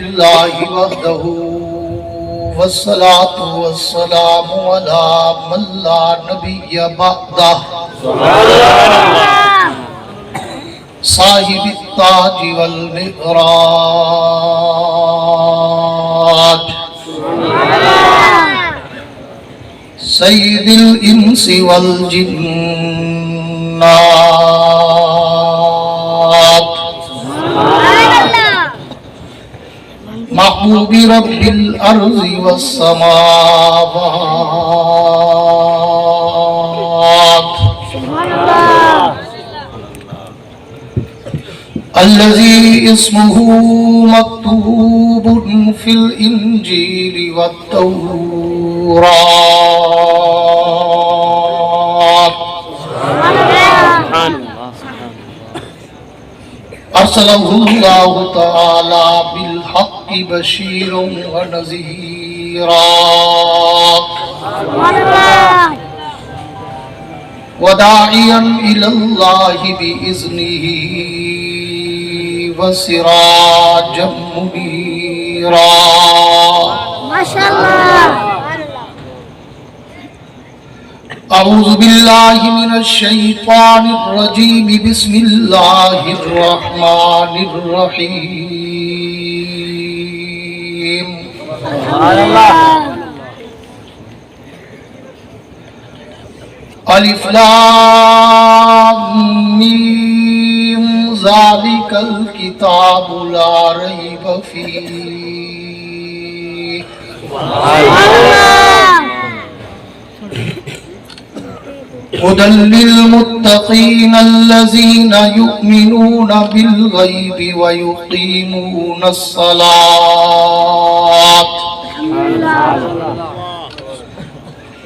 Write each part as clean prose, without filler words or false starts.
لله وحده والصلاة والسلام على من لا نبي بعده صاحب التاج والمعراج سيد الإنس والجنات محبوب رب الأرض والسماوات الذي اسمه مكتوب في الإنجيل والتوراة أرسله الله تعالى بالحق بشيرا ونذيرا وداعيا إلى الله بإذنه وسراجا منيرا ما شاء الله. أعوذ بالله من الشيطان الرجيم بسم الله الرحمن الرحيم ألف لام ميم ذلك الكتاب لا ريب فيه هدى للمتقين الذين يؤمنون بالغيب ويقيمون الصلاة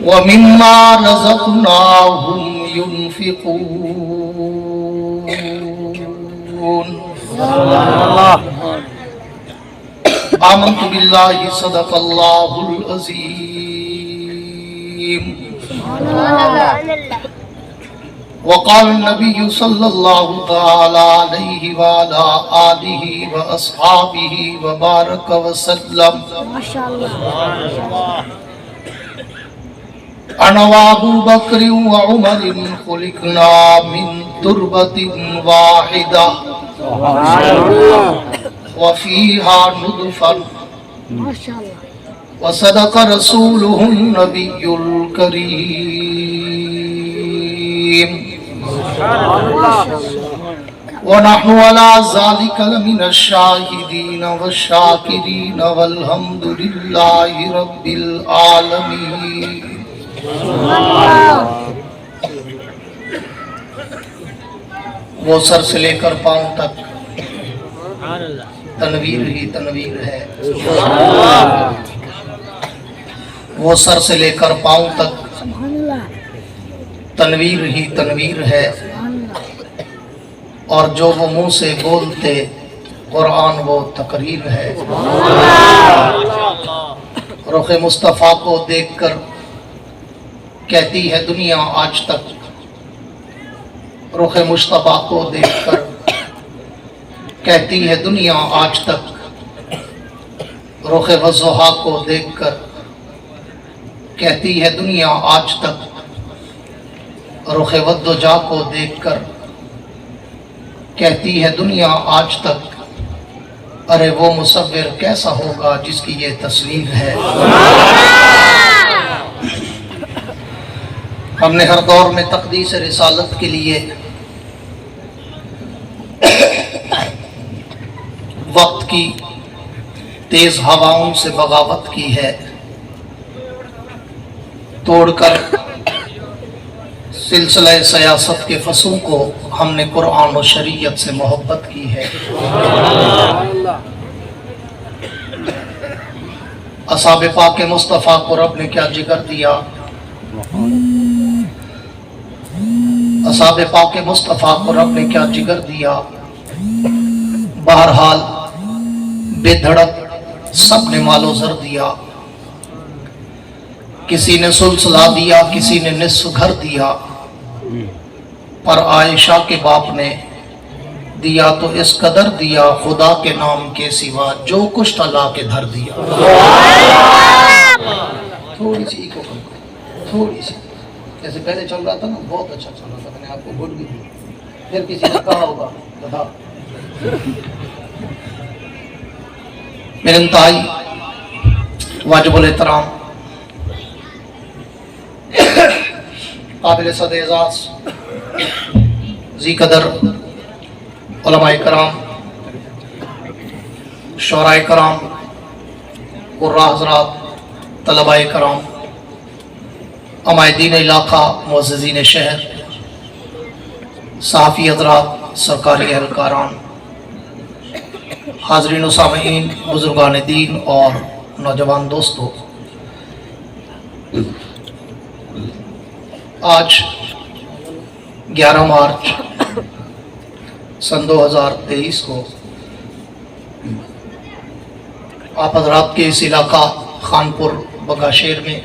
ومما رزقناهم ينفقون آمنت بالله صدق الله العظيم وقال النبي صلى الله تعالى عليه وعلى آله وأصحابه وبارك وسلم ما شاء الله. أنا وأبو بكر وعمر خلقنا من تربة واحدة وفيها نطفة ما شاء الله. وصدق رسوله النبي الكريم ونحن على ذلك لمن الشاهدين والشاكرين والحمد لله رب العالمين. وہ سر سے لے کر پاؤں تک تنویر ہی تنویر ہے، وہ سر سے لے کر پاؤں تک تنویر ہی تنویر ہے، اور جو وہ منہ سے بولتے قرآن وہ تقریر ہے۔ رخ مصطفیٰ کو دیکھ کر کہتی ہے دنیا آج تک، رخ مصطفیٰ کو دیکھ کر کہتی ہے دنیا آج تک، رخ وضحا کو دیکھ کر کہتی ہے دنیا آج تک، رخ والدجا کو دیکھ کر کہتی ہے دنیا آج تک، ارے وہ مصور کیسا ہوگا جس کی یہ تصویر ہے۔ ہم نے ہر دور میں تقدیس رسالت کے لیے وقت کی تیز ہواؤں سے بغاوت کی ہے، توڑ کر سلسلہ سیاست کے فصوں کو ہم نے قرآن و شریعت سے محبت کی ہے۔ اصحاب پاک مصطفیٰ کو رب نے کیا جگر دیا، اصحاب پاک مصطفیٰ کو رب نے کیا جگر دیا، بہرحال بے دھڑک سب نے مال و زر دیا، کسی نے سلسلہ دیا، کسی نے نصف گھر دیا، پر عائشہ کے باپ نے दिया तो इस कदर दिया खुदा के नाम के सिवा जो कुछ अल्लाह के धर दिया। थोड़ी सी इको कम करो, थोड़ी सी। जैसे पहले चल रहा था ना, बहुत अच्छा चल रहा था, मैंने आपको गुड भी दी। फिर किसी ने कहा होगा गधा। मेरे इंतहाई वाजिबुल एहतराम काबिल सद एजाज जी कदर उलमाए कराम, शोराए कराम, कुर्रा हज़रात, तलबाए कराम, अमायदीन इलाका, मुअज़्ज़िज़ीन शहर, सहाफ़ी हज़रात, सरकारी एहलकारान, हाज़रीन व सामीईन, बुज़ुर्गान दीन और नौजवान दोस्तों, आज 11 मार्च सन 2023 को आप हज़रात के इस इलाका खानपुर बगाशेर में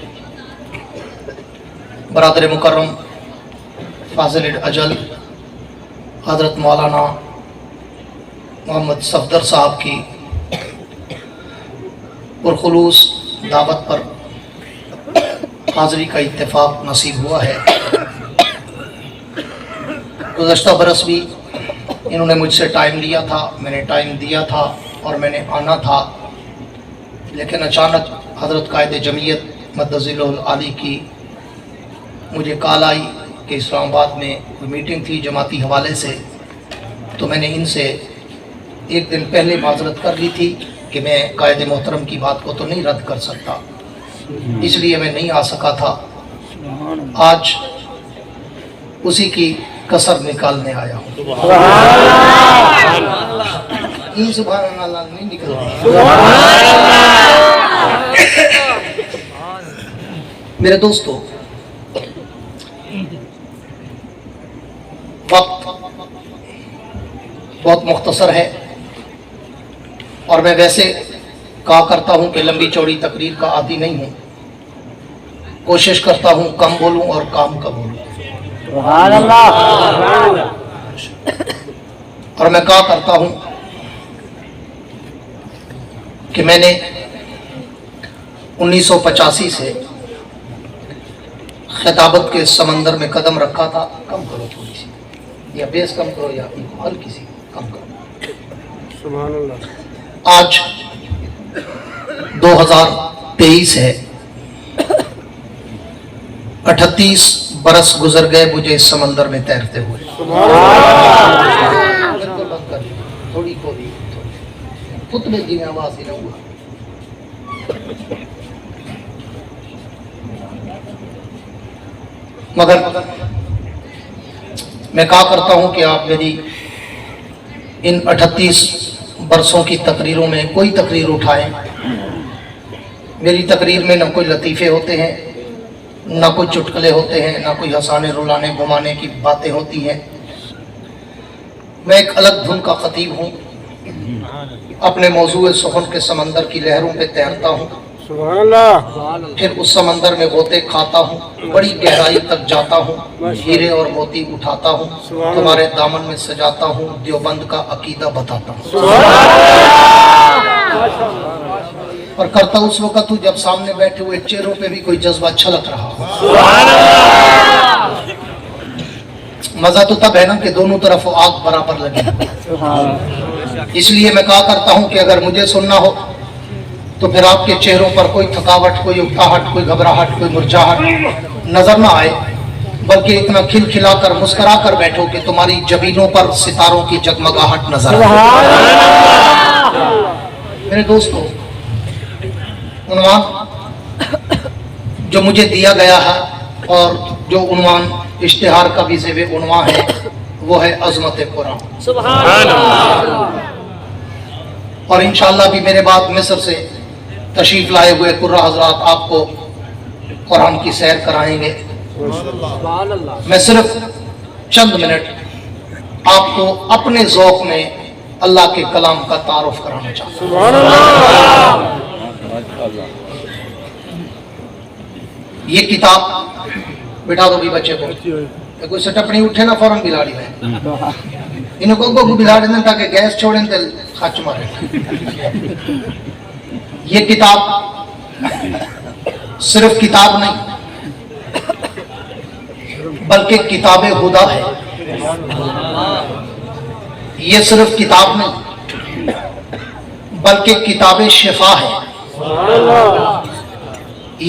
बरादर मुकर्रम फाजिल अजल हज़रत मौलाना मोहम्मद सफदर साहब की पुरखुलूस दावत पर हाज़री का इत्तेफाक नसीब हुआ है। गुज़श्ता बरस भी इन्होंने मुझसे टाइम लिया था, मैंने टाइम दिया था और मैंने आना था, लेकिन अचानक हज़रत कायद जमीयत मद्दज़िलुल आली की मुझे कॉल आई कि इस्लामाबाद में कोई मीटिंग थी जमाती हवाले से, तो मैंने इनसे एक दिन पहले माज़रत कर ली थी कि मैं कायद मोहतरम की बात को तो नहीं रद्द कर सकता, इसलिए मैं नहीं आ सका था। आज उसी की कसर निकालने आया हूँ। सुभान अल्लाह नहीं निकल रही। मेरे दोस्तों, वक्त बहुत मुख्तसर है और मैं वैसे कहा करता हूँ कि लंबी चौड़ी तकरीर का आदी नहीं हूँ। कोशिश करता हूँ कम बोलूँ और काम का बोलूँ। और मैं कहा करता हूँ कि मैंने 1985 से खिताबत के समंदर में कदम रखा था। कम करो थोड़ी सी, या बेस कम करो या हल्की सी कम करो। सुभान अल्लाह। आज 2023 है, 38 बरस गुजर गए मुझे इस समंदर में तैरते हुए। थोड़ी खुतबे की आवाज ही ना हुआ। मगर मैं कहा करता हूं कि आप मेरी इन 38 बरसों की तकरीरों में कोई तकरीर उठाएं, मेरी तकरीर में न कोई लतीफ़े होते हैं, ना कोई चुटकुले होते हैं, ना कोई हंसाने रुलाने घुमाने की बातें होती हैं। मैं एक अलग धुन का खतीब हूँ, अपने मौजूए सुखन के समंदर की लहरों पे तैरता हूँ, फिर उस समंदर में गोते खाता हूँ, बड़ी गहराई तक जाता हूँ, हीरे और मोती उठाता हूँ, तुम्हारे दामन में सजाता हूँ, देवबंद का अकीदा बताता हूँ। और करता उस वक्त जब सामने बैठे हुए चेहरों पे भी कोई जज्बा छलक रहा हो। मजा तो तब है ना कि दोनों तरफ आग बराबर लगे। इसलिए मैं कहा करता हूं कि अगर मुझे सुनना हो तो फिर आपके चेहरों पर कोई थकावट, कोई उकताहट, कोई घबराहट, कोई मुरझाहट नजर ना आए, बल्कि इतना खिलखिला कर मुस्कुरा कर बैठो कि तुम्हारी जबीनों पर सितारों की जगमगाहट नजर आए। मेरे दोस्तों, उन्वान जो मुझे दिया गया है और जो उन्वान इश्तिहार का भी ज़ेब उन्वान है वो है अज़मत कुरान। सुभान अल्लाह। और इंशाअल्लाह भी मेरे बाद मिस्र से तशरीफ लाए हुए कुर्रा हज़रात आपको कुरान की सैर कराएंगे। मैं सिर्फ चंद मिनट आपको अपने ज़ौक़ में अल्लाह के कलाम का तारुफ कराना चाहता हूँ। ये किताब बिठा दो भी बच्चे को, कोई सटप नहीं उठे ना फौरन बिलाड़ी है। انہیں کو بلا دینا تاکہ گیس چھوڑیں تو خچ مارے. یہ کتاب صرف کتاب نہیں بلکہ کتاب خدا ہے. یہ صرف کتاب نہیں بلکہ کتاب شفا ہے.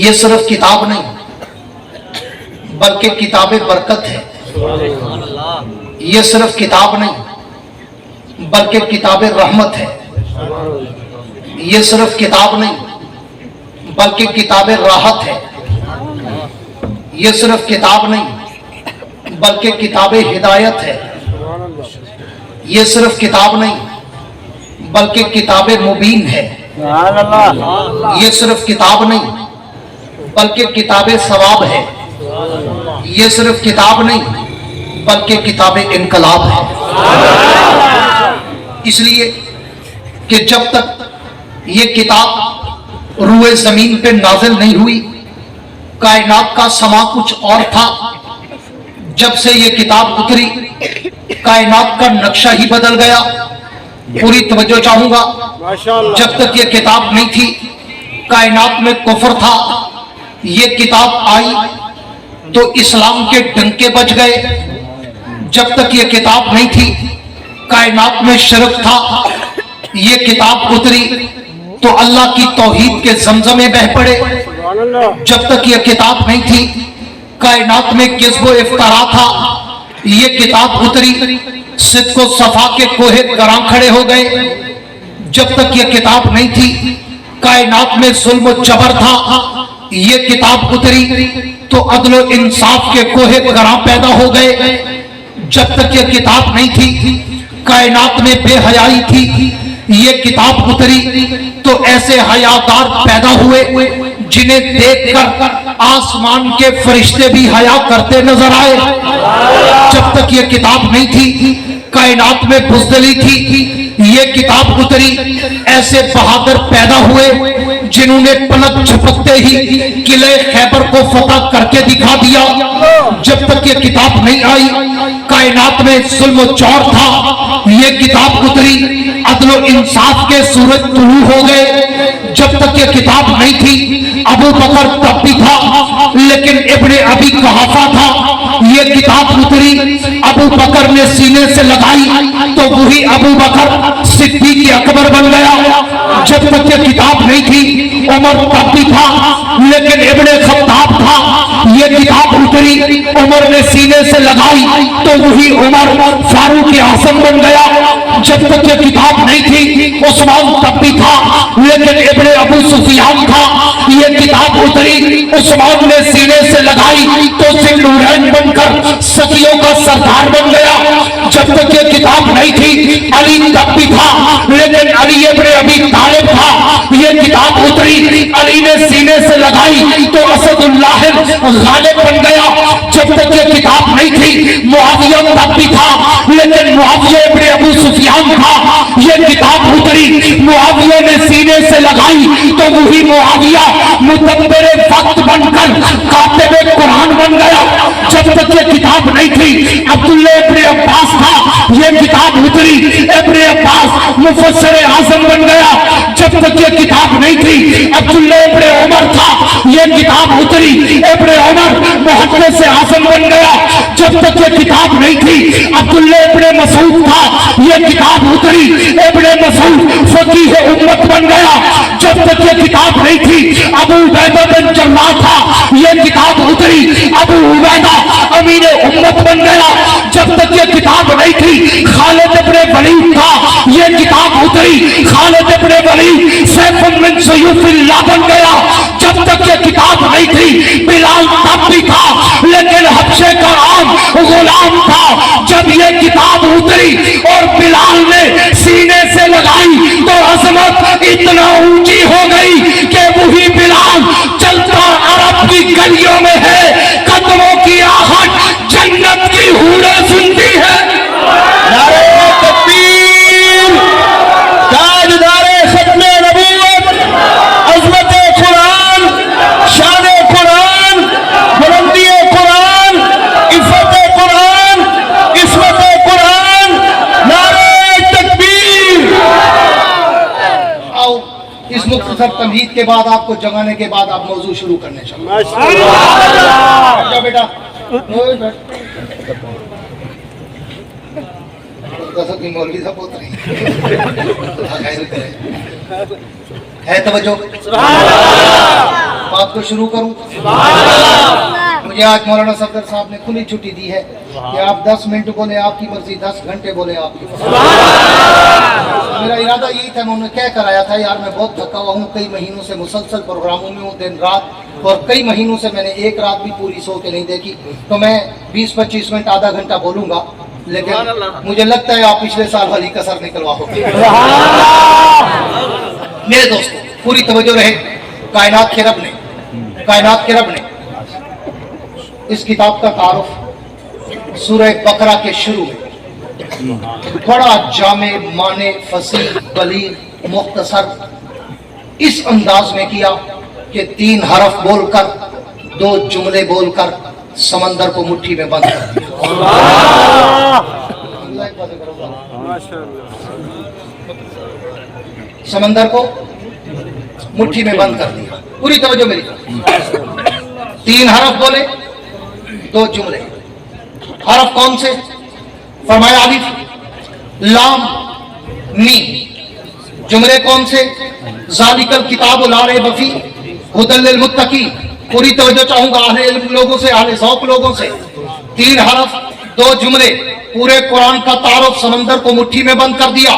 یہ صرف کتاب نہیں بلکہ کتاب برکت ہے. یہ صرف کتاب نہیں بلکہ کتاب رحمت ہے. یہ صرف کتاب نہیں بلکہ کتاب راحت ہے. یہ صرف کتاب نہیں بلکہ کتاب ہدایت ہے. یہ صرف کتاب نہیں بلکہ کتاب مبین ہے. یہ صرف کتاب نہیں بلکہ کتاب ثواب ہے. یہ صرف کتاب نہیں بلکہ کتاب انقلاب ہے. اس لیے کہ جب تک یہ کتاب روئے زمین پہ نازل نہیں ہوئی کائنات کا سما کچھ اور تھا. جب سے یہ کتاب اتری کائنات کا نقشہ ہی بدل گیا. پوری توجہ چاہوں گا. جب تک یہ کتاب نہیں تھی کائنات میں کفر تھا. یہ کتاب آئی تو اسلام کے ڈنکے بج گئے. جب تک یہ کتاب نہیں تھی کائنات میں شرک تھا. یہ کتاب اتری تو اللہ کی توحید کے زمزمے بہ پڑے. جب تک یہ کتاب نہیں تھی کائنات میں کذب و افطرا تھا. یہ کتاب اتری صدق و صفا کے کوہ گراں کھڑے ہو گئے. جب تک یہ کتاب نہیں تھی کائنات میں ظلم و جبر تھا. یہ کتاب اتری تو عدل و انصاف کے کوہ گراں پیدا ہو گئے. جب تک یہ کتاب نہیں تھی کائنات میں بے حیائی تھی. یہ کتاب اتری تو ایسے حیادار پیدا ہوئے جنہیں دیکھ کر آسمان کے فرشتے بھی حیا کرتے نظر آئے. جب تک یہ کتاب نہیں تھی کائنات میں بزدلی تھی. یہ کتاب اتری ایسے بہادر پیدا ہوئے جنہوں نے پلک جھپکتے ہی قلعے خیبر کو فتح کر کے دکھا دیا. جب تک یہ کتاب نہیں آئی کائنات میں ظلم و جور تھا. یہ کتاب اتری عدل و انصاف کے سورج طلوع ہو گئے. جب تک یہ کتاب نہیں تھی ابو بکر تب بھی تھا لیکن ابن ابی قحافہ تھا. یہ کتاب اتری ابو بکر نے سینے سے لگائی تو وہی ابو بکر صدیق اکبر بن گیا. جب تک یہ کتاب نہیں تھی عمر تب بھی تھا لیکن ابن خطاب تھا. یہ کتاب اتری عمر نے سینے سے لگائی تو وہی عمر فاروق اعظم بن گیا. جب تک یہ کتاب نہیں تھی عثمان تب بھی تھا لیکن ابن ابو سفیان تھا. یہ کتاب اتری عثمان نے سینے سے لگائی تو ذوالنورین بن کر سخیوں کا سردار بن گیا. جب تک یہ کتاب نہیں تھی علی تب بھی تھا لیکن علی ابن ابی طالب تھا. یہ کتاب اتری علی نے سینے سے لگائی تو اسد اللہ غالب بن گیا. جب تک یہ کتاب نہیں تھی معاویہ تب بھی تھا لیکن معاویہ ابن ابو سفیان تھا. یہ کتاب اتری معاویہ نے سینے سے لگائی تو وہی معاویہ مدبر وقت بن کر کاتب قرآن بن گیا. جب تک یہ کتاب نہیں تھی عبداللہ ابن عباس تھا. یہ کتاب اتری ابن عباس مفسر اعظم بن گیا. جب تک یہ کتاب نہیں تھی عبداللہ ابن عمر تھا. یہ کتاب اتری ابن عمر محدث اعظم بن گیا. جب تک یہ کتاب نہیں تھی عبداللہ ابن مسعود تھا. یہ کتاب اتری ابن مسعود فقیہ امت بن گیا. جب تک یہ کتاب نہیں تھی ابو عبیدہ بن جراح تھا. یہ کتاب اتری ابو عبیدہ امیر امت بن گیا. جب تک یہ کتاب نہیں تھی خالد ابن ولید تھا. یہ کتاب اتری خالد ابن ولید سیف من سیوف اللہ بن گیا. جب تک یہ کتاب نہیں تھی بلال تب بھی تھا لیکن حبشے کا عام غلام تھا. جب یہ کتاب اتری اور بلال نے سینے سے لگائی تو عظمت اتنا اونچی ہو گئی کہ وہی بلال چلتا عرب کی گلیوں میں ہے. قدموں کی آہٹ جنت کی حوریں سنتی ہے. نعرہ تکبیر، تاجدار ختم نبوت، عظمت قرآن، شان قرآن، بلندی قرآن، عفت قرآن، عصمت قرآن، اس مختصر تمہید کے بعد آپ کو جگانے کے بعد آپ موضوع شروع کرنے چاہیے. بیٹا مولوی صاحب ہوتا نہیں ہے. توجہ بات کو شروع کروں. مجھے آج مولانا صفدر صاحب نے کھلی چھٹی دی ہے کہ آپ 10 منٹ بولے آپ کی مرضی, 10 گھنٹے بولے آپ کی مرضی. میرا ارادہ یہی تھا, میں انہیں کہہ کر آیا تھا یار میں بہت تھکا ہوا ہوں, کئی مہینوں سے مسلسل پروگراموں میں ہوں دن رات, اور کئی مہینوں سے میں نے ایک رات بھی پوری سو کے نہیں دیکھی, تو میں 20-25 منٹ آدھا گھنٹہ بولوں گا, لیکن مجھے لگتا ہے آپ پچھلے سال والی کسر نکلوا ہوگی. میرے دوستوں پوری توجہ رہے. کائنات کے رب نے اس کتاب کا تعارف سورہ بقرہ کے شروع میں بڑا جامع, معنی, فصیح, بلیغ, مختصر اس انداز میں کیا کہ 3 حرف بول کر 2 جملے بول کر سمندر کو مٹھی میں بند کر دیا. سمندر کو مٹھی میں بند کر دیا. پوری توجہ میری. 3 حرف بولے 2 جملے. حرف کون سے؟ فرمایا الف لام میم. جملے کون سے؟ ذالک الکتاب لا ریب فیہ ھدی للمتقین. پوری توجہ چاہوں گا اہل علم لوگوں سے, اہل ذوق لوگوں سے. 3 حرف 2 جملے, پورے قرآن کا تعارف سمندر کو مٹھی میں بند کر دیا.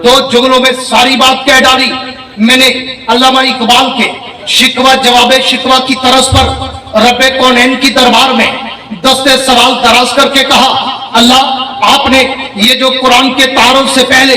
2 جملوں میں ساری بات کہہ ڈالی. میں نے علامہ اقبال کے شکوہ جواب شکوہ کی طرز پر رب کونین کی دربار میں دستے سوال دراز کر کے کہا, اللہ آپ نے یہ جو قرآن کے تعارف سے پہلے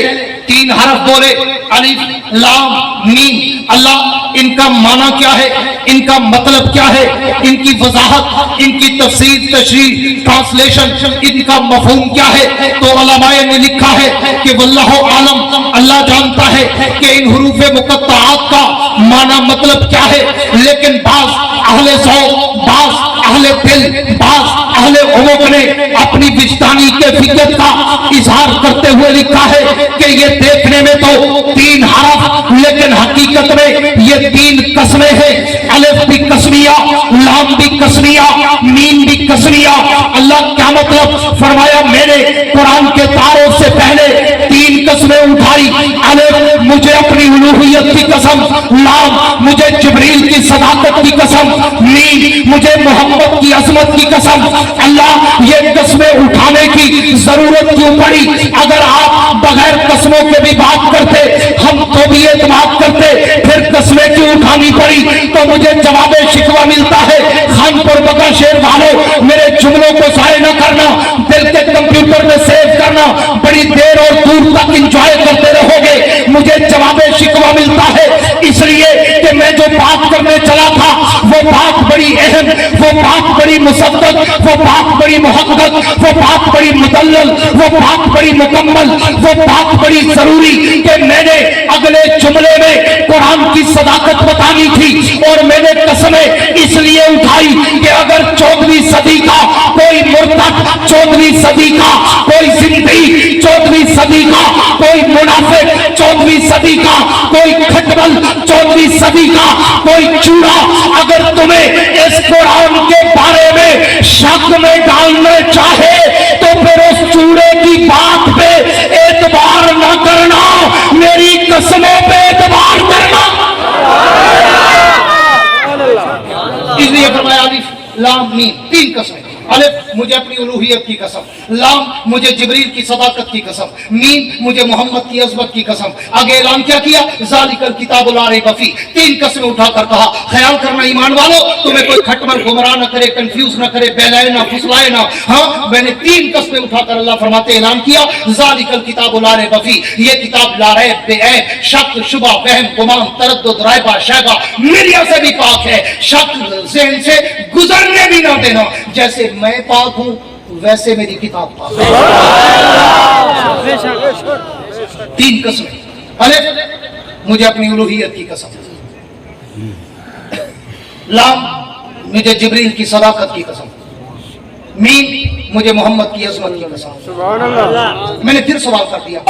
3 حرف بولے الف لام میم, اللہ ان کا معنی کیا ہے, ان کا مطلب کیا ہے, ان کی وضاحت, ان کی تفسیر, تشریح, ٹرانسلیشن, ان کا مفہوم کیا ہے. تو علماء نے لکھا ہے کہ واللہ عالم, اللہ جانتا ہے کہ ان حروف مقطعات کا معنی مطلب کیا ہے, لیکن بعض اہل ذوق, بعض اہل دل, بعض اہل عمق نے اپنی وجدانی کیفیت کا اظہار کرتے ہوئے لکھا ہے کہ یہ دیکھنے میں تو 3 حرف, لیکن حقیقت میں یہ 3 قسمیں ہیں. الف بھی قسمیہ, لام بھی قسمیہ, میم بھی قسمیہ. اللہ کیا مطلب؟ فرمایا میں نے قرآن کے تعارف سے پہلے 3 قسمیں اٹھائی. الف مجھے اپنی الوہیت کی قسم, لام مجھے جبریل کی صداقت کی قسم, میم مجھے محمد کی عظمت کی قسم. اللہ یہ قسمیں اٹھانے کی ضرورت کیوں پڑی؟ اگر آپ بغیر قسموں کے بھی بات کرتے, ہم تو بھی اعتماد کرتے, پھر قسمیں کیوں اٹھانی پڑی؟ تو مجھے جواب شکوہ ملتا ہے, خانپور بکا شیر والوں میرے جملوں کو ضائع نہ کرنا, دل کے کمپیوٹر میں سیو کرنا, بڑی دیر اور دور تک انجوائے کرتے رہو گے. مجھے جواب شکوہ ملتا ہے اس لیے کہ میں جو بات کرنے چلا تھا وہ بات بڑی اہم, وہ بات بڑی مصدق, وہ بات بڑی محقق, وہ بات بڑی مدلل, وہ بات بڑی مکمل, وہ بات بڑی ضروری کہ میں نے اگلے جملے میں قرآن کی صداقت بتانی تھی. اور میں نے قسمیں اس لیے اٹھائی کہ اگر 14ویں صدی کا کوئی مرتد, 14ویں صدی کا کوئی زندگی, 14ویں صدی کا کوئی منافق, 14ویں صدی کا کوئی کھٹبل, 14ویں صدی کا کوئی چوڑا اگر تمہیں اس قرآن کے بارے میں شک میں ڈالنا چاہے تو پھر اس چوڑے کی بات پہ اعتبار نہ کرنا, میری قسموں پہ اعتبار کرنا. اس لیے فرمایا الف لام میم 3 قسمیں. الف مجھے اپنی الوہیت کی قسم, لام مجھے جبریل کی صداقت کی قسم, میم مجھے محمد کی عظمت کی قسم. آگے اعلان کیا کیا؟ ذالک الکتاب لا ریب فیہ. 3 قسمیں اٹھا کر کہا خیال کرنا ایمان والو تمہیں کوئی کھٹمل گمراہ نہ کرے, کنفیوز نہ کرے, بہلائے نہ, پھسلائے نہ. ہاں میں نے 3 قسمیں اٹھا کر اللہ فرماتے اعلان کیا ذالک الکتاب لا ریب فیہ. یہ کتاب لا ریب, بے عیب, شک, شبہ, وہم, گمان, تردد, رائبہ, شائبہ, میڈیا سے بھی پاک ہے. شک ذہن سے گزرنے بھی نہ دینا. جیسے میں پاک ہوں ویسے میری کتاب پاک ہے. 3 قسمیں. الف مجھے اپنی الوہیت کی قسم, لام مجھے جبریل کی صداقت کی قسم, میم مجھے محمد کی عظمت کی قسم. میں نے پھر سوال کر دیا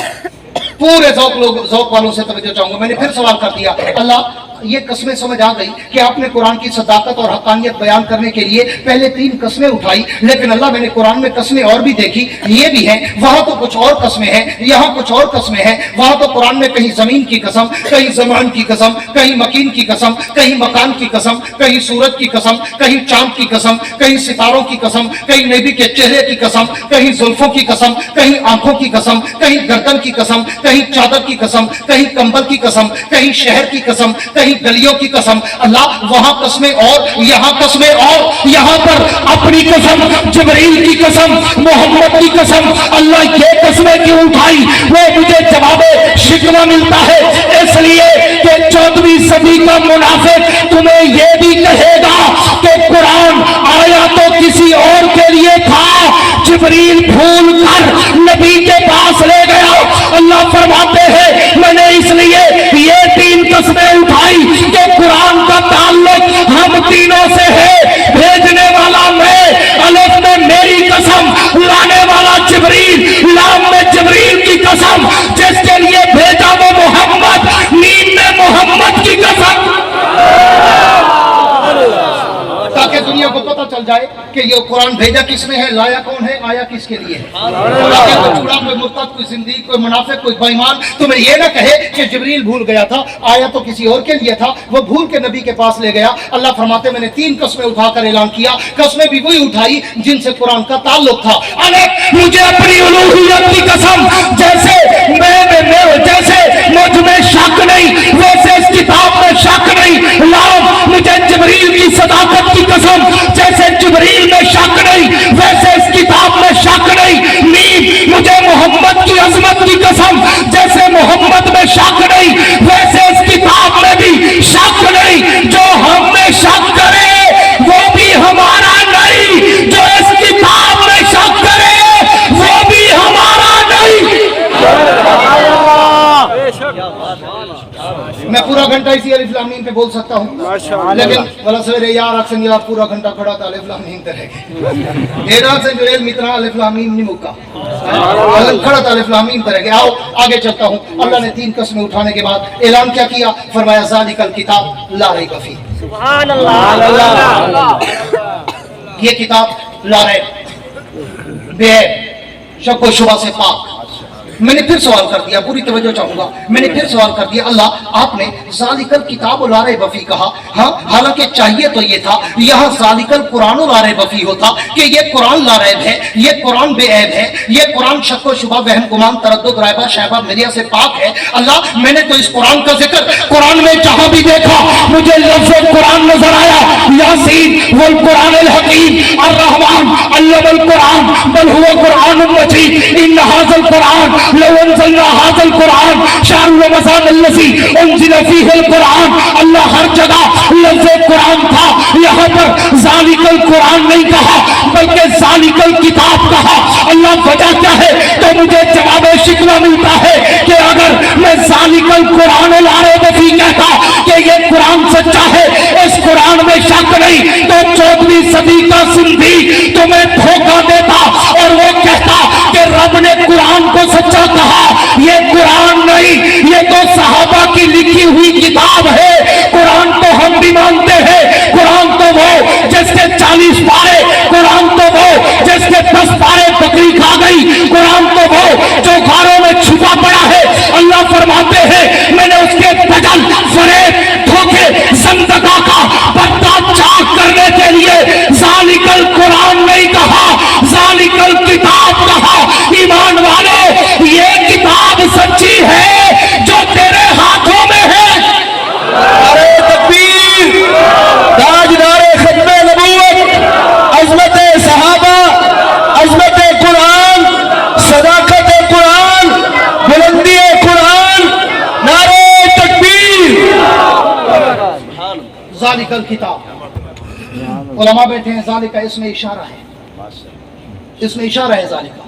पूरे ज़ौक़ वालों से तवज्जो चाहूंगा। मैंने फिर सवाल कर दिया, अल्लाह ये कस्में समझ आ गई कि आपने कुरान की सदाकत और हक़ानियत बयान करने के लिए पहले 3 कस्में उठाई, लेकिन अल्लाह मैंने कुरान में कस्में और भी देखी, ये भी हैं, वहां तो कुछ और कस्में हैं, यहाँ कुछ और कस्में हैं। वहां तो कुरान में कहीं जमीन की कसम, कहीं ज़मान की कसम, कहीं मकीन की कसम, कहीं मकान की कसम, कहीं सूरज की कसम, कहीं चांद की कसम, कहीं सितारों की कसम, कहीं नबी के चेहरे की कसम, कहीं जुल्फों की कसम, कहीं आंखों की कसम, कहीं गर्दन की कसम, कहीं चादर की कसम, कहीं कंबल की कसम, कहीं शहर की कसम, कहीं गलियों की कसम। अल्लाह वहां कस्में और, यहाँ कस्में और, यहाँ पर अपनी कसम, जिब्रील की कसम, मोहम्मद की कसम, अल्लाह ये कस्में क्यों उठाई? वो मुझे जवाब शिकवा मिलता है, इसलिए कि 14वीं सदी का मुनाफिक तुम्हें ये भी कहेगा कि कुरान आया तो किसी और के लिए था, जिब्रील भूल कर नबी के पास ले गया। अल्लाह फरमाते हैं मैंने इसलिए ये 3 कस्में उठाई कि कुरान का ताल्लुक हम तीनों से है। भेजने वाला मैं, अलिफ में मेरी कसम, लाने वाला जिब्रील, लाम में जिब्रील की कसम, जिसके लिए भेजा वो मोहम्मद, मीम में मोहम्मद की कसम, ताकि दुनिया को पता चल जाए कि ये कुरान भेजा किसने है, लाया कौन है, आया किसके लिए है। ताकि कोई चूड़ा, कोई मुर्तद, कोई जिंदगी, कोई मुनाफिक, कोई बेईमान तुम्हें ये ना कहे कि जिब्रील भूल गया था, आया तो किसी और के लिए था, वो भूल के नबी के पास ले गया। अल्लाह फरमाते मैंने 3 कस्में उठाकर ऐलान किया, कस्में भी वही उठाई जिनसे कुरान का ताल्लुक था। अनेक मुझे अपनी उलूहियत की कसम, जैसे जैसे मुझ में शक नहीं वैसे इस किताब में शक नहीं। लाम मुझे जिब्रील की सदाकत की कसम, जैसे जिब्रील में शक नहीं वैसे इस किताब में शक नहीं। मीम मुझे मोहम्मद की अजमत की कसम, जैसे मोहम्मद में शक नहीं वैसे इस किताब में भी शक नहीं। जो हम में शक करे वो भी हमारा नहीं, जो इस किताब में शक करे वो भी हमारा नहीं। मैं पूरा घंटा इसी अलिफ लाम मीम पे बोल सकता हूँ, लेकिन वाला सवेरे यार अक्सर यार पूरा घंटा खड़ा था अलिफ लाम मीम तरह एरा से जुड़े मित्रा अलिफ लाम मीम नहीं मुक्का खड़ा था अलिफ लाम मीम तरह। आओ आगे चलता हूँ। अल्लाह ने 3 कस्में उठाने के बाद ऐलान क्या किया? फरमाया ज़ालिकल किताब ला रैब फीह, सुभान अल्लाह, ये किताब ला रैब, बेऐब, शक व शुबा से पाक। मैंने फिर सवाल कर दिया, पूरी तवज्जो चाहूंगा, मैंने फिर सवाल कर दिया, अल्लाह आपने ज़ालिकल किताब ला रैब फीह कहा, हाँ हालांकि चाहिए तो ये था यहाँ ज़ालिकल कुरान ला रैब फीह होता कि ये कुरान ला रैब है, ये कुरान बेऐब है, ये कुरान शक व शुबा, वहम, गुमान, तरद्दुद, रायबा, शैबा, मिरिया से पाक है। अल्लाह मैंने तो इस कुरान का जिक्र कुरान में जहां भी देखा मुझे लफ्ज़ कुरान नजर आया, यासीन वल कुरान अल हकीम अर्रहमान अल्लमल कुरान बल हुवा कुरानुम मजीद इन्न हाज़ल कुरान लौ अंज़लना हाज़ल कुरान शहर रमज़ान अल्लज़ी उनज़िला फ़ीहिल कुरान। अल्लाह हर जगह लफ्ज़ कुरान था, यहाँ पर ज़ालिकल कुरान नहीं कहा बल्कि ज़ालिकल किताब कहा। अल्लाह वजह क्या है? तो मुझे जवाब शिकवा मिलता है कि अगर मैं ज़ालिकल कुरान ला रैब फीह कहता कि ये कुरान सच्चा है, इस कुरान में शक नहीं, तो 14वीं सदी का सिंधी तुम्हें धोखा देता और वो कहता कि रब ने कुरान को सच्चा कहा। ये कुरान नहीं, ये तो सहाबा की लिखी हुई किताब है। कुरान तो हम भी मानते हैं, कुरान तो वो जिसके 40 पारे, कुरान तो वो जिसके 10 पारे बकरी खा गई, कुरान तो वो जो घरों में छुपा पड़ा है। अल्लाह फरमाते हैं मैंने उसके बदल फरेब, धोखे, ज़ंदगा का पत्ता चाक करने के लिए ज़ालिकल कुरान नहीं कहा, ज़ालिकल किताब कहा। ईमान वाले ये किताब सच्ची है जो तेरे हाथों में है। अरे तकबीर, ताजदारे खत्मे नबूवत, अज़मत सहाबा, अज़मत कुरान, सदाकत कुरान, बुलंदी कुरान, नारे तकबीर। ज़ालिकल किताब, उलमा बैठे हैं, ज़ालिका इसमें इशारा है, इसमें इशारा है ज़ालिका।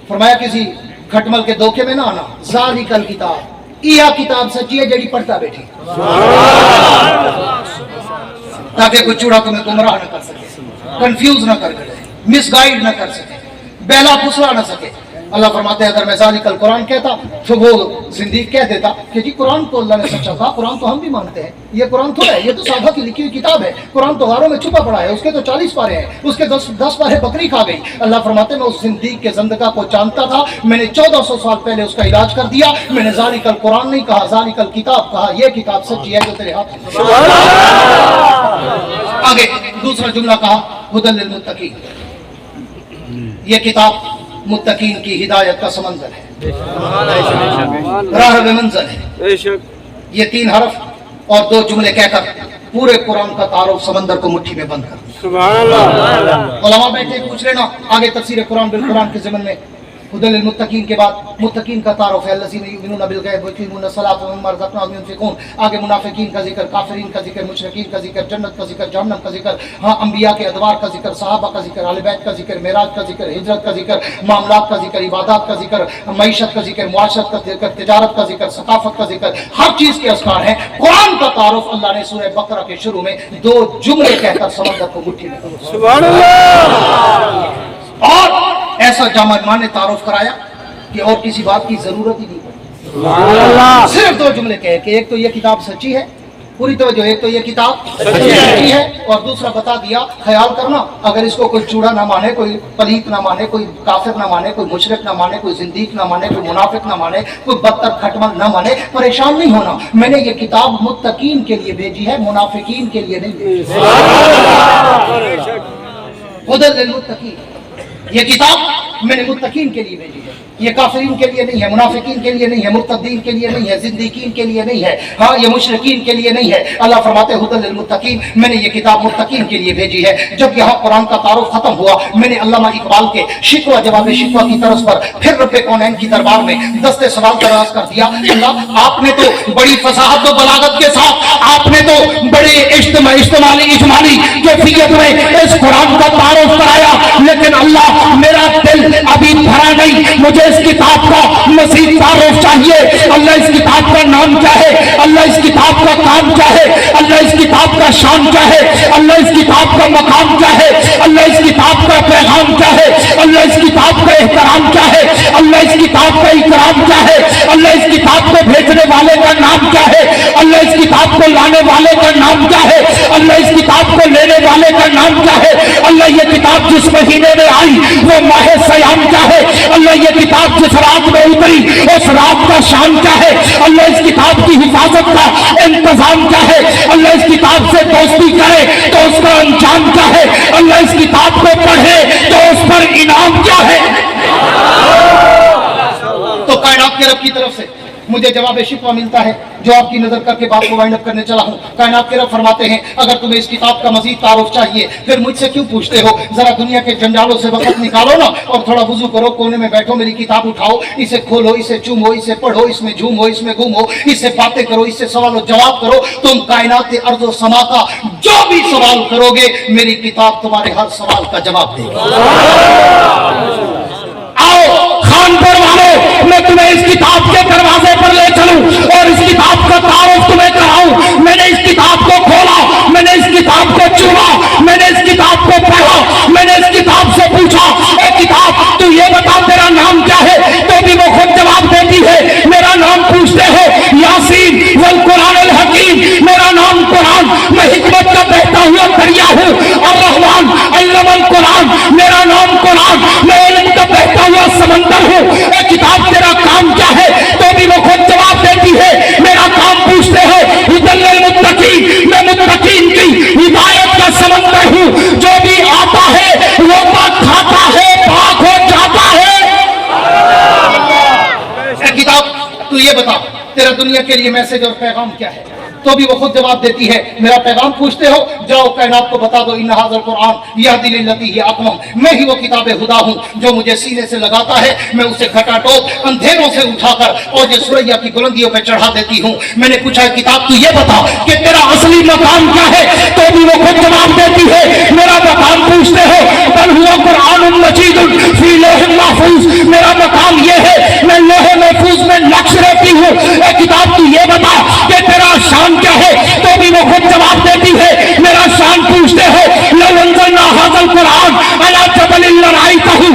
फरमाया किसी खटमल के धोखे में ना आना। ज़ालिकल किताब, यह किताब सच्ची है जेड़ी पढ़ता बैठी, ताकि कोई चूड़ा तुम्हें गुमराह न कर सके, कंफ्यूज न कर सके, मिसगाइड न कर सके, बेला फुसला न सके। अल्लाह फरमाते हैं अगर मैं ज़ालिकल कुरान कहता तो वो जिंदीक कह देता कि जी कुरान तो अल्लाह ने सच्चा कहा, कुरान तो हम भी मानते हैं, ये कुरान तो है, ये तो साहबा की लिखी हुई किताब है, कुरान तो गारों में छुपा पड़ा है, उसके तो 40 पारे हैं, उसके 10 पारे बकरी खा गई। अल्लाह फरमाते हैं मैं उस जिंदीक के ज़ंदका को जानता था, मैंने 1400 साल पहले उसका इलाज कर दिया। मैंने ज़ालिकल कुरान नहीं कहा, ज़ालिकल किताब कहा, ये किताब सच्ची है जो तेरे हाथ में। आगे दूसरा जुमला कहा हुदल लिल मुत्तकीन, ये किताब मुत्तकीन की हिदायत का समंदर है, राह मंजिल है। ये 3 हरफ और 2 जुमले कहकर पूरे कुरान का तारुफ समंदर को मुट्ठी में बंद कर। उलमा बैठे पूछ लेना आगे तफसीर कुरान बिल कुरान के ज़मन में हुदल लिल मुत्तकीन के बाद मुत्तकीन का तारुफ है अल्लज़ीना युमिनूना बिल गैब व युक़ीमूना सलात व मिम्मा रज़क़नाहुम युनफ़िक़ून। आगे मुनाफिकीन का जिक्र, काफिरीन का जिक्र, मुशरिकीन का जिक्र, जन्नत का जिक्र, जहन्नम का जिक्र, हाँ अंबिया के अदवार का जिक्र, सहाबा का जिक्र, अहले बैत का जिक्र, मेराज का जिक्र, हिजरत का जिक्र, मामलात का जिक्र, इबादत का जिक्र, मईशत का जिक्र, मुआशरत का जिक्र, तिजारत का जिक्र, सकाफत का जिक्र, हर चीज के अस्कार हैं। कुरान का तारुफ अल्लाह ने सूरह बकरा के शुरू में 2 जुमले कहकर समंदर को मुट्ठी में सुभान अल्लाह। और ऐसा जामा ने तारुफ कराया कि और किसी बात की जरूरत ही नहीं पड़ी, सिर्फ 2 जुमले कहे कि एक तो ये किताब सच्ची है, पूरी तवज्जो, एक तो ये किताब सच्ची है, और दूसरा बता दिया ख्याल करना अगर इसको कोई चूड़ा ना माने, कोई पलीत ना माने, कोई काफिर ना माने, कोई मुशरिक ना माने, कोई जिंदीक ना माने, कोई मुनाफिक ना माने, कोई बदतर खटमल ना माने, परेशान नहीं होना। मैंने ये किताब मुत्तकीन के लिए भेजी है, मुनाफिकीन के लिए नहीं भेजी। हुदल लिल मुत्तकीन, ये किताब मैंने मुत्तकीन के लिए भेजी है, ये काफिरीन के लिए नहीं है, मुनाफिकीन के लिए नहीं है, मुर्तद्दीन के लिए नहीं है, जिंदीकीन के लिए नहीं है, हाँ ये मुशरिकीन के लिए नहीं है। अल्लाह फरमाते हैं हुदल लिल मुत्तकीन, मैंने ये किताब मुत्तकीन के लिए भेजी है। जब यहाँ कुरान का तारुफ खत्म हुआ, मैंने अल्लामा इकबाल के शिकवा जवाब शिकवा की तरफ पर फिर रब्बे कौनैन की दरबार में दस्ते सवाल दराज कर दिया। अल्लाह आपने तो बड़ी फसाहत व बलागत के साथ, आपने तो बड़े इज्माली कैफियत में इस कुरान का तारुफ कराया, लेकिन अल्लाह मेरा दिल अभी भरा नहीं, मुझे इस किताब का मज़ीद तारुफ चाहिए। अल्लाह इस किताब का नाम क्या है, अल्लाह इस किताब का काम क्या है, अल्लाह इस किताब का शान क्या है, अल्लाह इस किताब का मकाम क्या है, अल्लाह इस किताब का पैगाम क्या है, अल्लाह इस किताब का एहतराम क्या है, अल्लाह इस किताब का इकराम क्या है, अल्लाह इस किताब को भेजने वाले का नाम क्या है, अल्लाह इस किताब को लाने वाले का नाम क्या है, अल्लाह इस किताब को लेने वाले का नाम क्या है, अल्लाह ये किताब जिस महीने में आई वो माह सयाम क्या है, अल्लाह ये किताब जिस रात में उतरी उस रात का शान क्या है, अल्लाह इस किताब की हिफाजत का इंतजाम क्या है, अल्लाह इस किताब से दोस्ती करे तो उसका अंजाम क्या है, अल्लाह इस किताब को पढ़े तो उस पर इनाम क्या है। तो कायनात के रब की तरफ से मुझे जवाब शिकवा मिलता है, जो आपकी नजर करके बात को वाइंड अप करने चला हूँ। कायनात के रब फरमाते हैं अगर तुम्हें इस किताब का मजीद तारुफ चाहिए फिर मुझसे क्यों पूछते हो, जरा दुनिया के जंजालों से वक्त निकालो ना और थोड़ा वुजू करो, कोने में बैठो, मेरी किताब उठाओ, इसे खोलो, इसे चूमो, इसे पढ़ो, इसमें झूमो, इसमें घूमो, इससे बातें करो, इससे सवाल जवाब करो। तुम कायनात अर्ज़ व समा का जो भी सवाल करोगे मेरी किताब तुम्हारे हर सवाल का जवाब देगी। आओ खानपुर वालों, मैं तुम्हें इस किताब के दरवाजे पर ले चलूं और इस किताब का तारुफ तुम्हें कराऊं। मैंने इस किताब को खोला, मैंने इस किताब को चुना, मैंने इस किताब को पढ़ा, मैंने इस किताब से पूछा ए किताब तू ये बता तेरा नाम क्या है, तो भी वो खुद जवाब देती है मेरा नाम पूछते हो यासीन वल कुरान अल हकीम, मेरा नाम कुरान, मैं हिकमत का बहता हुआ दरिया हूँ, और रहमान अल्लमल कुरान, मेरा नाम कुरान, मैं इल्म का बहता हुआ समंदर हूँ। ए किताब तेरा काम क्या है, तो भी वो खुद जवाब देती है मेरा काम पूछते हो हुदल लिल मुत्तकीन, मैं मुत्तकीन की हिदायत का समंदर हूँ, जो भी आता है वो पाक खाता है, पाक हो जाता है। ए किताब तू ये बता तेरा दुनिया के लिए मैसेज और पैगाम क्या है, तो भी वो खुद जवाब देती है मेरा पैगाम पूछते हो जाओ कायनात को बता दो इन्ना हाज़िल कुरान यहदी लिल्लती हिय अक़वम, मैं ही वो किताब खुदा हूँ जो मुझे सीने से लगाता है, मैं उसे घटाटोप अंधेरों से उठाकर और ये सुरैया की बुलंदियों पे चढ़ा देती हूँ। मैंने पूछा है किताब तू ये बता कि तेरा असली मकाम क्या है, तो भी वो खुद जवाब देती है मेरा मकाम पूछते हो बल हुवा कुरानुन मजीदुन फी लौहिल महफूज, मेरा मकाम ये है मैं लोहे महफूज में नक्श रहती हूँ। ए किताब तू ये बता कि तेरा शान क्या है, तो भी वो खुद जवाब देती है मेरा शान पूछते हो लौ अंज़लना हाज़ल कुरान अला जबलिन लरअयतहु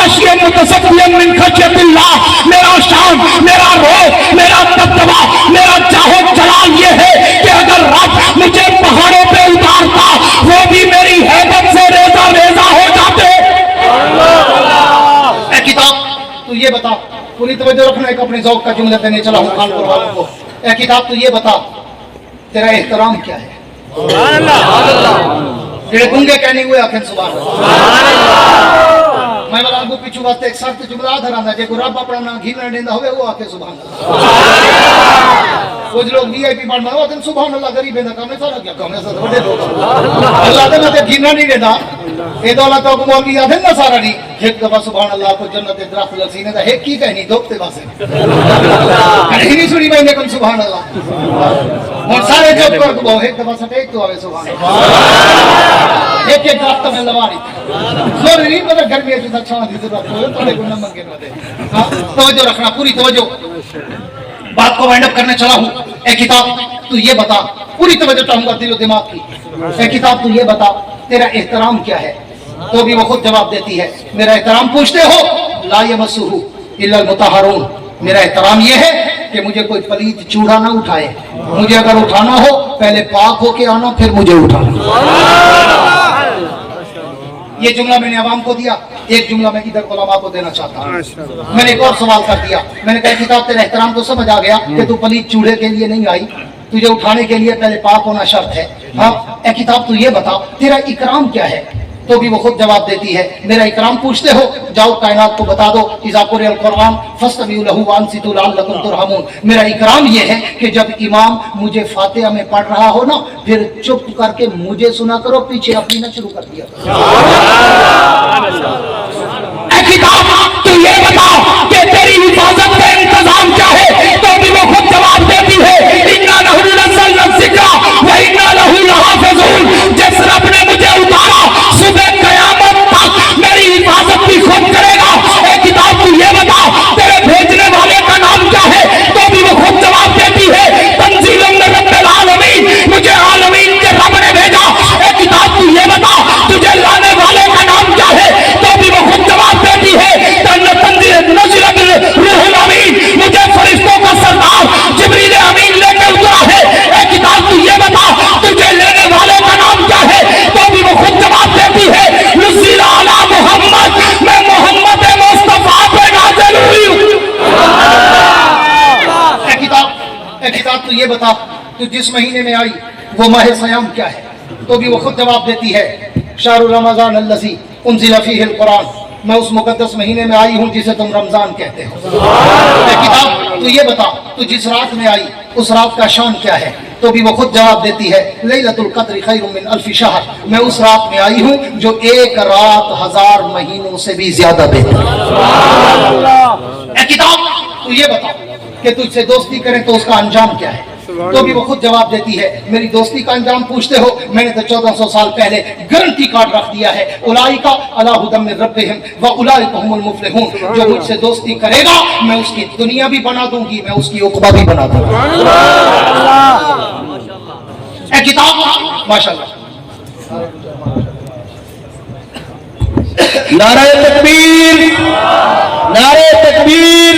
खाशियम मुतसद्दियम मिन खशियतिल्लाह, मेरा शान, मेरा रोब, मेरा दबदबा, मेरा जाहो जलाल ये है कि अगर रब मुझे पहाड़ों पे उतारता वो भी मेरी हैबत से रेजा रेजा हो जाते। ए किताब तू ये बता, पूरी तवज्जो रखना, एक अपने ज़ौक़ का जुमला देने चला हूँ कानपुर वालों को। ए किताब तू ये बता, तेरा एहतराम क्या है? तेरे गूंगे कहने हुए आखिर सुभान अल्लाह। मैं वाला आगू पिछू वास्ते एक शर्त जुमला धरांदा, जे को रब अपना ना घी न देंदा होवे वो आके सुभान अल्लाह। कुछ लोग वीआईपी बन रहे हो सुभान अल्लाह, गरीब है ना काम है सारा क्या काम है सब बड़े लोग अल्लाह दे ना घी नहीं देता ए दौलत को मौलवी आदे ना सारा नहीं एक दफा सुभान अल्लाह को जन्नत दरख्त लसीने दा एक की कहनी दोते वासे कहीं नहीं सुनी मैंने कौन सुभान अल्लाह और सारे जब कर को एक दफा सटे तो आवे सुभान अल्लाह एक एक दरख्त में लवारी जोर नहीं पता घर में जो छां दी जरूरत हो थोड़े को न मंगे न दे। हां तवज्जो रखना, पूरी तवज्जो, बात को वाइंड अप करने चला हूं। ए किताब तू ये बता, पूरी तवज्जो चाहूंगा दिलो दिमाग की। ए किताब तू ये बता, तेरा एहतराम क्या है? तो भी वो खुद जवाब देती है, मेरा एहतराम पूछते हो, ला यमस्सुहु इल्लल मुतहहरून, मेरा एहतराम ये है कि मुझे कोई पलीत चूड़ा ना उठाए, मुझे अगर उठाना हो पहले पाक होके आना फिर मुझे उठाना। ये जुमला मैंने आवाम को दिया, एक जुमला मैं इधर उलमा को देना चाहता हूँ। मैंने एक और सवाल कर दिया, मैंने कहा किताब तेरा एहतराम तो समझ आ गया कि तू पलीत चूड़े के लिए नहीं आई, तुझे उठाने के लिए पहले पाक होना शर्त है। हाँ ए किताब तू ये बता, तेरा इकराम क्या है? तो भी वो खुद जवाब देती है, मेरा इकराम पूछते हो, जाओ कायनात को बता दो, इज़ा क़ुरिअल क़ुरआन फस्तमिऊ लहू वअनसितू लअल्लकुम तुरहमून, मेरा इकराम ये है कि जब इमाम मुझे फातिहा में पढ़ रहा हो ना, फिर चुप करके मुझे सुना करो, पीछे अपनी न शुरू कर दिया। किताब तू ये बता कि तेरी हिफाजत का इंतजाम क्या है? तो भी वो खुद जवाब देती है, इन्ना लहू नज़्ज़लना ज़िक्रा व इन्ना लहू लहाफ़िज़ून, जिस रब ने मुझे उतारा सुबह क़यामत तक मेरी हिफाजत भी खुद करेगा। ए किताब तू ये बता, तेरे भेजने वाले का नाम क्या है? तो भी वो खुद जवाब देती है, तंज़ीलुम मिन रब्बिल आलमीन, मुझे आलमीन के रब ने भेजा। ए किताब तू ये बता, तुझे लाने वाले का नाम क्या है? तो भी वो खुद जवाब देती है, रूहुल अमीन, मुझे फरिश्तों का सरदार जिब्रील अमीन लेकर उतरा है। ए किताब तू ये बता, तुझे लेने वाले का नाम क्या है? तो भी वो खुद जवाब देती है, नुज़्ज़िला अला मुहम्मद, मैं मोहम्मद मुस्तफा पे नाज़िल हुई हूं। ए किताब तू ये बता, तू जिस महीने में आई वो माह सयाम क्या है? तो भी वो खुद जवाब देती है, शाहरु रमज़ान अल्लज़ी उन्ज़िला फ़ीहिल क़ुरआन, मैं उस मुकद्दस महीने में आई हूँ जिसे तुम रमजान कहते हो। किताब तू ये बता, तू जिस रात में आई उस रात का शान क्या है? तो भी वो खुद जवाब देती है, लैलतुल क़द्र खैरुम मिन अल्फ़ि शहर, मैं उस रात में आई हूँ जो एक रात 1000 महीनों से भी ज्यादा बेहतर है। किताब तू ये बता कि तुझसे दोस्ती करें तो उसका अंजाम क्या है? तो भी वो खुद जवाब देती है, मेरी दोस्ती का अंजाम पूछते हो, मैंने तो 1400 साल पहले गारंटी कार्ड रख दिया है, उलाइका अला हुदम मिन रब्बिहिम व उलाइका हुमुल मुफलिहून, जो मुझसे दोस्ती करेगा मैं उसकी दुनिया भी बना दूंगी, मैं उसकी उक़बा भी बना दूंगा। ए किताब माशाअल्लाह, नारे तकबीर, नारे तकबीर,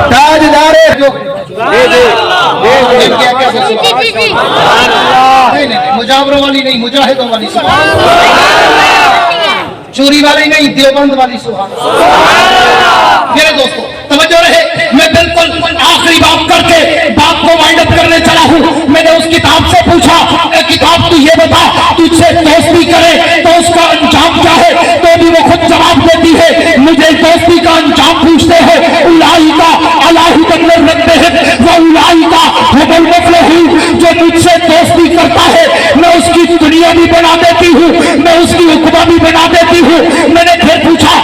ताजदारे नहीं, मुजावरों वाली नहीं, मुजाहिदों वाली सुभान, चोरी वाली नहीं, देवबंद वाली सुभान। मेरे दोस्तों तवज्जो रहे, मैं बिल्कुल आखिरी बात करके बात को वाइंड अप करने चला हूँ। मैंने उस किताब से पूछा, किताब तू ये बता, तुझसे दोस्ती करे तो उसका अंजाम क्या है? तो भी वो खुद जवाब देती है, मुझे दोस्ती का अंजाम पूछते हैं, उलाइका अला हुदम मिन रब्बिहिम व उलाइका हुमुल मुफलिहून, जो मुझसे दोस्ती करता है मैं उसकी दुनिया भी बना देती हूँ, मैं उसकी उक़बा भी बना देती हूँ। मैंने फिर पूछा,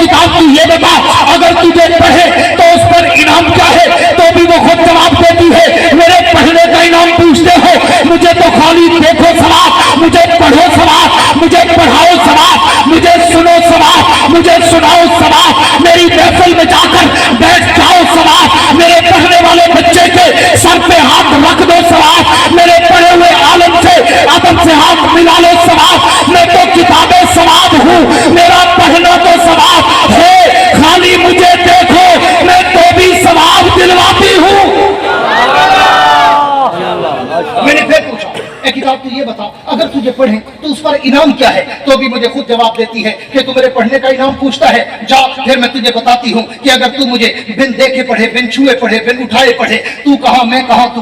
किताब तू ये बता, अगर तुझे पढ़े तो उस पर इनाम क्या है? तो भी वो खुद जवाब देती है, मेरे पढ़ने का इनाम पूछते हो, मुझे کتاب تو یہ بتا اگر تجھے پڑھیں تو اس پر انعام کیا ہے؟ تو بھی مجھے خود جواب دیتی ہے کہ تو میرے پڑھنے کا انعام پوچھتا ہے، جا پھر میں تجھے بتاتی ہوں کہ اگر تو مجھے بن دیکھے پڑھے، بن چھوئے پڑھے، بن اٹھائے پڑھے، تو کہاں میں کہاں، تو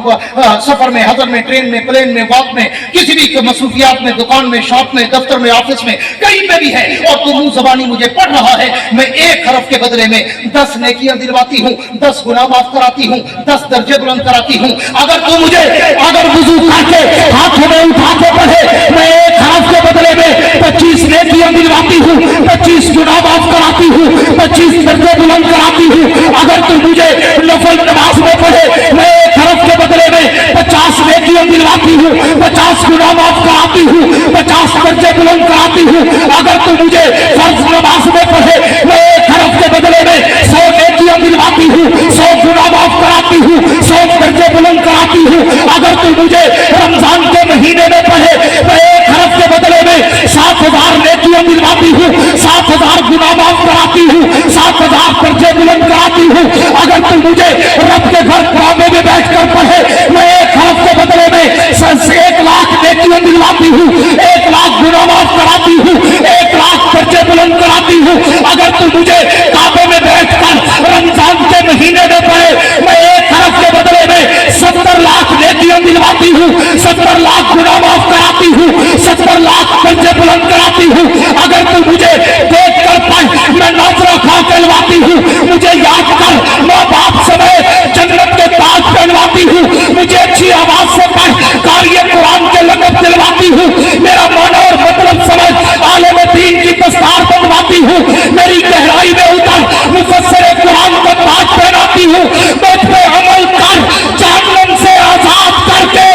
سفر میں، حضر میں، ٹرین میں، پلین میں، واک میں، کسی بھی مصروفیات میں، دکان میں، شاپ میں، دفتر میں، آفس میں، کہیں پہ بھی ہے، اور تو منہ زبانی مجھے پڑھ رہا ہے، میں ایک حرف کے بدلے میں 10 نیکیاں دلواتی ہوں، 10 گناہ معاف کراتی ہوں، 10 درجے بلند کراتی ہوں۔ اگر تو مجھے اگر وضو کر کے ہاتھوں میں اٹھا کے پڑھے، میں ایک حرف کے بدلے میں 25 نیکیاں دلواتی ہوں، 25 گناہ معاف کراتی ہوں، 25 درجے بلند کراتی ہوں۔ اگر تو مجھے نفل نماز میں پڑھے، میں ایک حرف کے بدلے میں 50 نیکیاں دلواتی ہوں، 50 گناہ معاف کراتی ہوں، 50 درجے بلند کراتی ہوں۔ اگر تو مجھے فرض نماز میں پڑھے، میں ایک حرف کے بدلے میں 100 نیکیاں دلواتی ہوں، 100 گناہ معاف کراتی ہوں، 100 درجے بلند کراتی ہوں۔ اگر تو مجھے رمضان کے مہینے میں پڑھے، میں ایک حرف کے بدلے میں 7000 نیکیاں دلواتی ہوں، 7000 گناہ معاف کراتی ہوں، 7000 درجے بلند کراتی ہوں۔ اگر تو مجھے رب کے گھر کعبے میں بیٹھ کر پڑھے، میں ایک حرف کے بدلے میں 1,00,000 نیکیاں دلواتی ہوں، 1,00,000 گناہ معاف کراتی ہوں، 1,00,000 درجے بلند کراتی ہوں۔ اگر تو مجھے کعبے میں بیٹھ کر رمضان کے مہینے میں پڑھے، میں ایک حرف کے بدلے میں 70,00,000 نیکیاں دلواتی ہوں، 70,00,000 گناہ معاف کراتی ہوں، 70,00,000 درجے بلند کراتی ہوں۔ اگر تو مجھے دیکھ کر پڑھ، میں نافرہ کھا کہلواتی ہوں، مجھے یاد کر ماں باپ سمیت جنت کے تاج پہنواتی ہوں، مجھے اچھی آواز سے پڑھ قاری قرآن کے لقب دلواتی ہوں، میرا معنی اور مطلب سمجھ عالم دین کی دستار بنواتی ہوں، میری گہرائی میں اتر مفسر قرآن کا تاج پہناتی ہوں، مجھ پہ عمل کر جہنم سے آزاد کر کے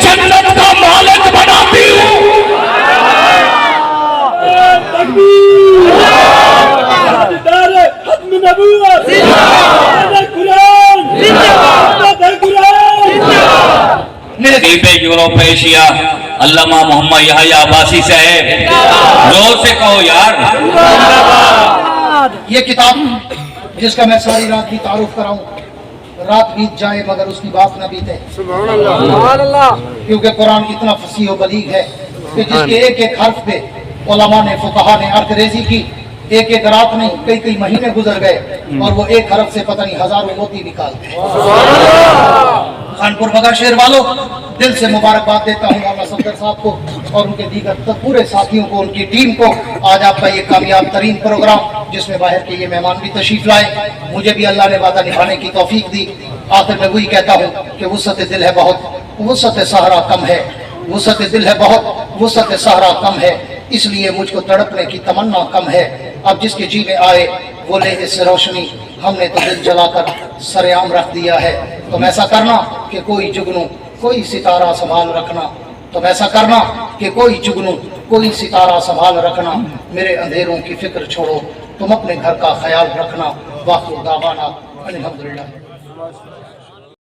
جنت کا مالک بناتی ہوں۔ خطیب یورپ ایشیا علامہ محمد یحییٰ عباسی صاحب، زور سے کہو یار۔ یہ کتاب جس کا میں ساری رات بھی تعارف کراؤں، رات بیت جائے مگر اس کی بات نہ بیتے، کیونکہ قرآن اتنا فصیح و بلیغ ہے کہ جس کے ایک ایک حرف پہ علماء نے، فقہا نے عرض ریزی کی، ایک ایک رات نہیں کئی کئی مہینے گزر گئے اور وہ ایک حرف سے پتہ نہیں ہزاروں موتی نکال گئے۔ خانپور مگر شہر والوں، دل سے مبارکباد دیتا ہوں مولانا صفدر صاحب کو اور ان کے دیگر پورے ساتھیوں کو، ان کی ٹیم کو۔ آج آپ کا یہ کامیاب ترین پروگرام جس میں باہر کے یہ مہمان بھی تشریف لائے، مجھے بھی اللہ نے وعدہ نبھانے کی توفیق دی۔ آخر میں وہی کہتا ہوں کہ وسعت دل ہے بہت، وسعت صحرا کم ہے، وسعت دل ہے بہت، وسعت صحرا کم ہے، اس لیے مجھ کو تڑپنے کی تمنا کم ہے۔ اب جس کے جی میں آئے وہ لے اس سے روشنی، ہم نے تو دل جلا کر سر عام رکھ دیا ہے۔ تم ایسا کرنا کہ کوئی جگنو کوئی ستارہ سنبھال رکھنا، تم ایسا کرنا کہ کوئی جگنو کوئی ستارہ سنبھال رکھنا، میرے اندھیروں کی فکر چھوڑو، تم اپنے گھر کا خیال رکھنا۔ واخر دعوانا الحمدللہ۔